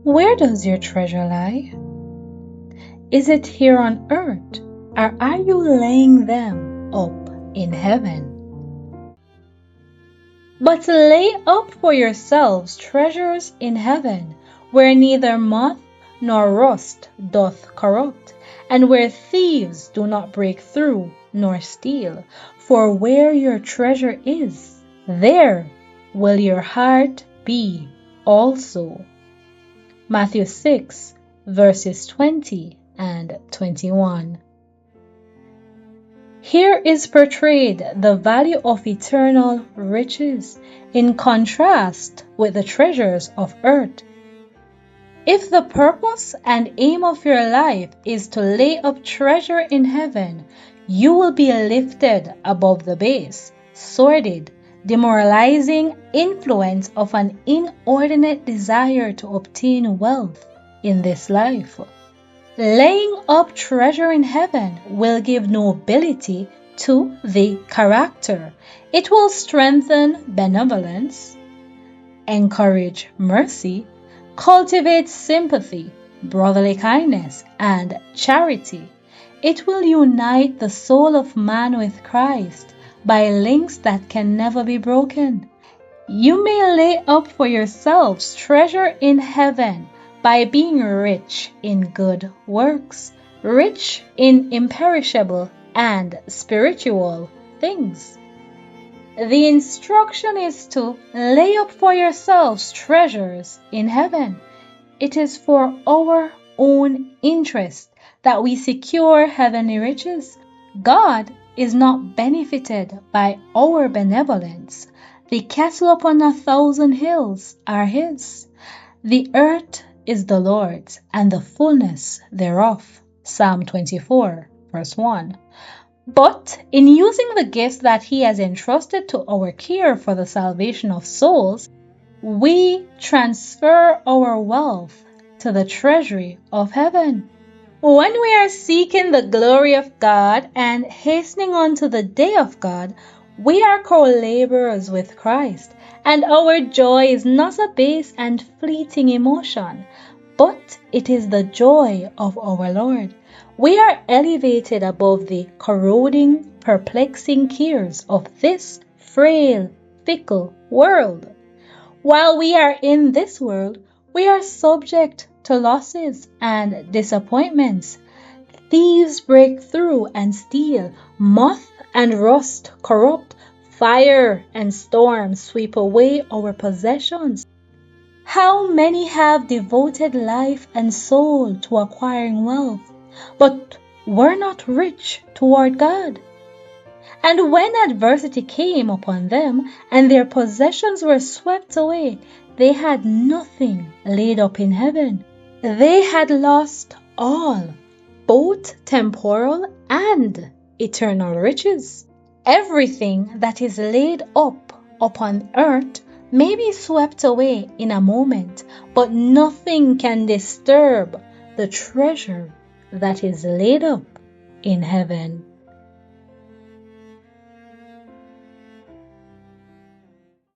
Where does your treasure lie? Is it here on earth, or are you laying them up in heaven? But lay up for yourselves treasures in heaven, where neither moth nor rust doth corrupt, and where thieves do not break through nor steal. For where your treasure is, there will your heart be also. Matthew 6, verses 20 and 21. Here is portrayed the value of eternal riches in contrast with the treasures of earth. If the purpose and aim of your life is to lay up treasure in heaven, you will be lifted above the base, sordid, demoralizing influence of an inordinate desire to obtain wealth in this life. Laying up treasure in heaven will give nobility to the character. It will strengthen benevolence, encourage mercy, cultivate sympathy, brotherly kindness, and charity. It will unite the soul of man with Christ by links that can never be broken. You may lay up for yourselves treasure in heaven by being rich in good works, rich in imperishable and spiritual things. The instruction is to lay up for yourselves treasures in heaven. It is for our own interest that we secure heavenly riches. God is not benefited by our benevolence. The cattle upon 1,000 hills are His. The earth is the Lord's, and the fullness thereof. Psalm 24, verse 1. But in using the gifts that He has entrusted to our care for the salvation of souls, we transfer our wealth to the treasury of heaven. When we are seeking the glory of God and hastening on to the day of God, we are co-laborers with Christ, and our joy is not a base and fleeting emotion, but it is the joy of our Lord. We are elevated above the corroding, perplexing cares of this frail, fickle world. While we are in this world, we are subject to losses and disappointments. Thieves break through and steal. Moth and rust corrupt. Fire and storm sweep away our possessions. How many have devoted life and soul to acquiring wealth, but were not rich toward God? And when adversity came upon them and their possessions were swept away, they had nothing laid up in heaven. They had lost all, both temporal and eternal riches. Everything that is laid up upon earth may be swept away in a moment, but nothing can disturb the treasure that is laid up in heaven.